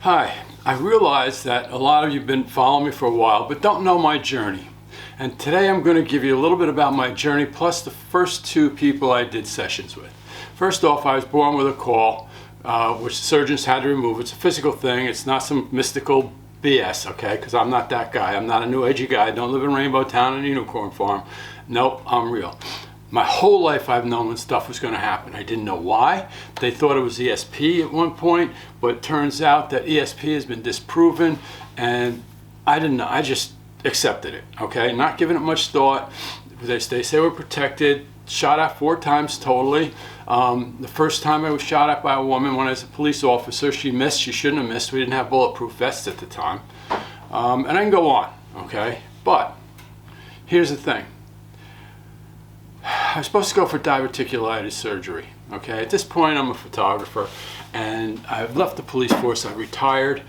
Hi, I realize that a lot of you have been following me for a while but don't know my journey. And today I'm going to give you a little bit about my journey plus the first two people I did sessions with. First off, I was born with a caul, which the surgeons had to remove. It's a physical thing. It's not some mystical BS, okay? Because I'm not that guy. I'm not a new agey guy. I don't live in Rainbow Town and a unicorn farm. Nope, I'm real. My whole life I've known when stuff was going to happen. I didn't know why. They thought it was ESP at one point, but it turns out that ESP has been disproven, and I didn't know. I just accepted it, okay? Not giving it much thought. They say we're protected. Shot at 4 times totally. The first time I was shot at by a woman when I was a police officer, she missed. She shouldn't have missed. We didn't have bulletproof vests at the time. And I can go on, okay? But here's the thing. I was supposed to go for diverticulitis surgery, okay? At this point, I'm a photographer, and I've left the police force. I retired,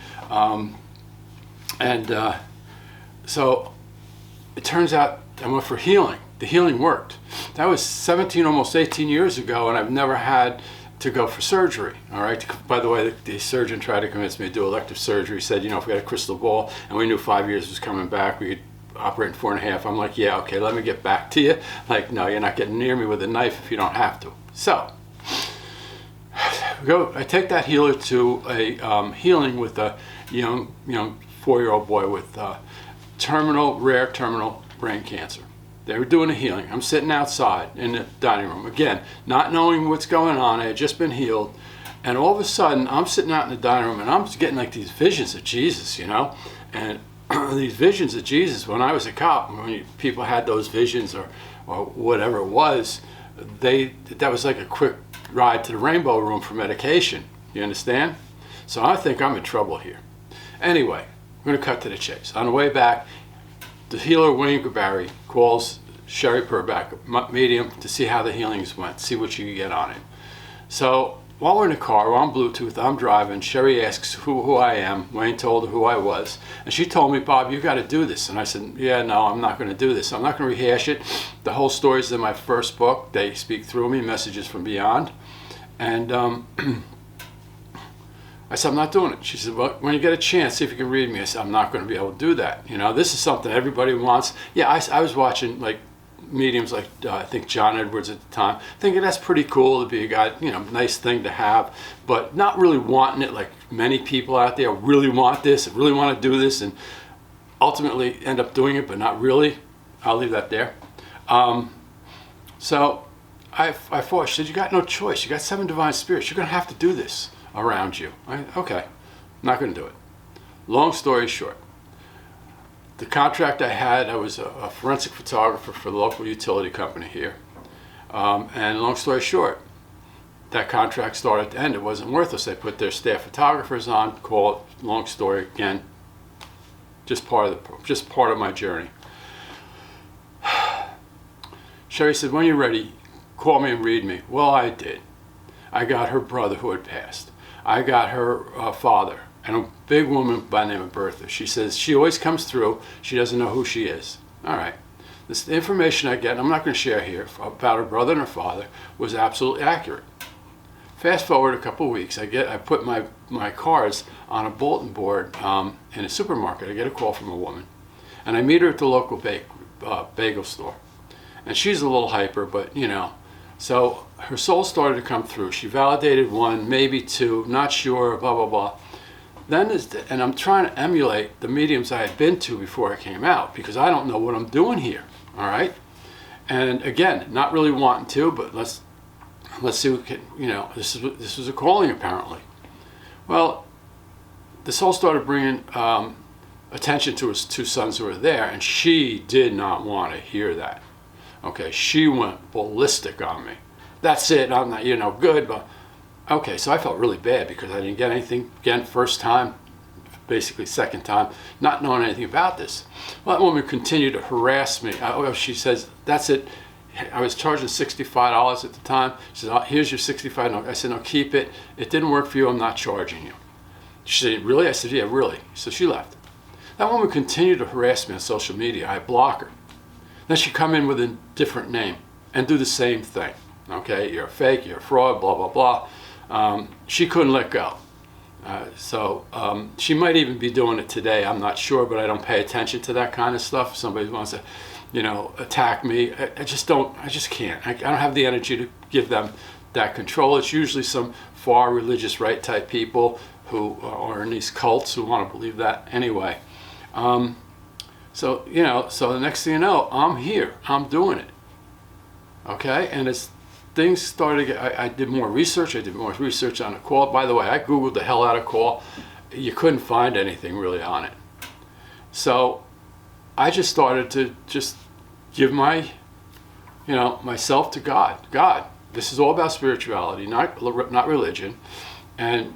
so it turns out I went for healing. The healing worked. That was 17, almost 18 years ago, and I've never had to go for surgery, all right? By the way, the surgeon tried to convince me to do elective surgery. He said, you know, if we had a crystal ball and we knew 5 years was coming back, we could operate in 4.5. I'm like, yeah, okay, let me get back to you. Like, no, you're not getting near me with a knife if you don't have to. So, I take that healer to a healing with a young 4-year-old boy with rare terminal brain cancer. They were doing a healing. I'm sitting outside in the dining room. Again, not knowing what's going on. I had just been healed. And all of a sudden, I'm sitting out in the dining room and I'm just getting like these visions of Jesus, you know? And these visions of Jesus, when I was a cop, when people had those visions or whatever it was, that was like a quick ride to the Rainbow Room for medication. You understand? So I think I'm in trouble here. Anyway, we're going to cut to the chase. On the way back, the healer, Wayne Gabari, calls Sherry Purback, medium, to see how the healings went, see what you can get on it. So while we're in the car, we're on Bluetooth, I'm driving, Sherry asks who I am. Wayne told her who I was. And she told me, Bob, you got to do this. And I said, yeah, no, I'm not going to do this. I'm not going to rehash it. The whole story's in my first book. They Speak Through Me, Messages from Beyond. And I said, I'm not doing it. She said, well, when you get a chance, see if you can read me. I said, I'm not going to be able to do that. You know, this is something everybody wants. Yeah, I was watching like mediums like I think John Edwards at the time, thinking that's pretty cool to be a guy, you know, nice thing to have, but not really wanting it like many people out there really want this, really want to do this, and ultimately end up doing it, but not really. I'll leave that there. So I fought. She said, you got no choice. You got 7 divine spirits. You're going to have to do this around you. Okay, I'm not going to do it. Long story short, the contract I had, I was a forensic photographer for the local utility company here. And long story short, that contract started to end. It wasn't worth us. They put their staff photographers on, call it, long story, again, just part of my journey. Sherry said, when you're ready, call me and read me. Well, I did. I got her brother who had passed. I got her father, and a big woman by the name of Bertha. She says she always comes through. She doesn't know who she is. All right. This information I get, and I'm not going to share here, about her brother and her father was absolutely accurate. Fast forward a couple of weeks, I put my cards on a bulletin board in a supermarket. I get a call from a woman, and I meet her at the local bagel store. And she's a little hyper, but you know. So her soul started to come through. She validated 1, maybe 2, not sure, blah, blah, blah. And I'm trying to emulate the mediums I had been to before I came out, because I don't know what I'm doing here, all right? And again, not really wanting to, but let's see what can, you know, this was a calling apparently. Well, the soul started bringing attention to his 2 sons who were there, and she did not want to hear that. Okay, she went ballistic on me. That's it, I'm not, you know, good, but okay, so I felt really bad because I didn't get anything, again, first time, basically second time, not knowing anything about this. Well, that woman continued to harass me. She says, that's it. I was charging $65 at the time. She said, oh, here's your $65. No. I said, no, keep it. It didn't work for you, I'm not charging you. She said, really? I said, yeah, really. So she left. That woman continued to harass me on social media. I block her. Then she'd come in with a different name and do the same thing. Okay, you're a fake, you're a fraud, blah, blah, blah. She couldn't let go. She might even be doing it today. I'm not sure, but I don't pay attention to that kind of stuff. If somebody wants to, attack me, I just don't. I just can't. I don't have the energy to give them that control. It's usually some far religious right type people who are in these cults who want to believe that anyway. So the next thing you know, I'm here. I'm doing it. Okay, and as things started to get, I did more research. I did more research on the caul. By the way, I Googled the hell out of caul. You couldn't find anything really on it. So I just started to just give myself to God. God, this is all about spirituality, not religion. And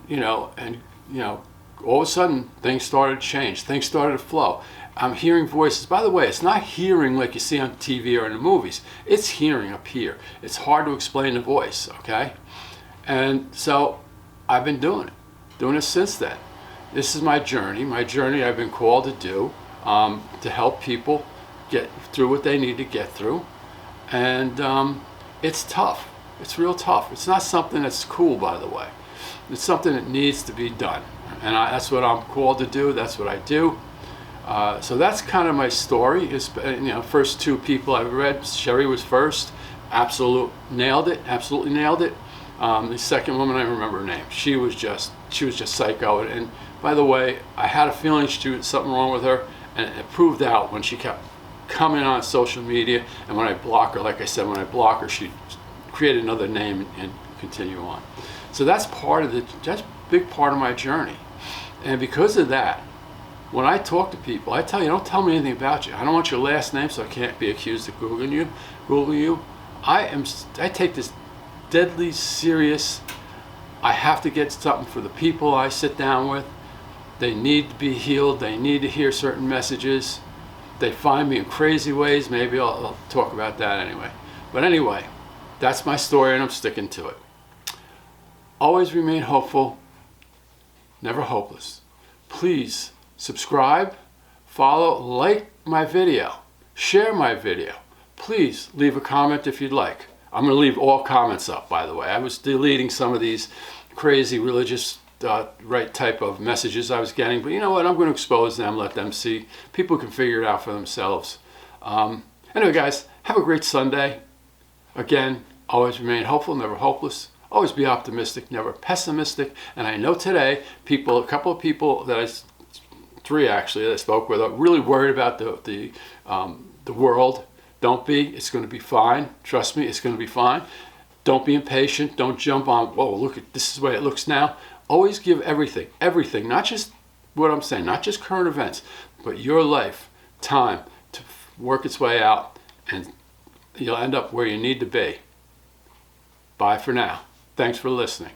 all of a sudden things started to change. Things started to flow. I'm hearing voices. By the way, it's not hearing like you see on TV or in the movies. It's hearing up here. It's hard to explain the voice, okay? And so I've been doing it since then. This is my journey I've been called to do, to help people get through what they need to get through. And it's tough. It's real tough. It's not something that's cool, by the way. It's something that needs to be done. And that's what I'm called to do. That's what I do. So that's kind of my story. First two people I read, Sherry was first, absolutely nailed it. The second woman, I don't remember her name. She was just psycho. And by the way, I had a feeling she was something wrong with her, and it proved out when she kept coming on social media. And when I block her, like I said, when I block her, she created another name and continue on. So that's that's a big part of my journey. And because of that, when I talk to people, I tell you, don't tell me anything about you. I don't want your last name, so I can't be accused of Googling you. I take this deadly serious. I have to get something for the people I sit down with. They need to be healed. They need to hear certain messages. They find me in crazy ways. Maybe I'll talk about that anyway. But anyway, that's my story, and I'm sticking to it. Always remain hopeful, never hopeless. Please subscribe, follow, like my video, share my video. Please leave a comment if you'd like. I'm going to leave all comments up, by the way. I was deleting some of these crazy religious right type of messages I was getting, but you know what? I'm going to expose them, let them see. People can figure it out for themselves. Anyway, guys, have a great Sunday. Again, always remain hopeful, never hopeless. Always be optimistic, never pessimistic. And I know today, a couple of people three actually that I spoke with, are really worried about the world. Don't be. It's going to be fine. Trust me, it's going to be fine. Don't be impatient. Don't jump on, look at this is the way it looks now. Always give everything, not just what I'm saying, not just current events, but your life, time to work its way out, and you'll end up where you need to be. Bye for now. Thanks for listening.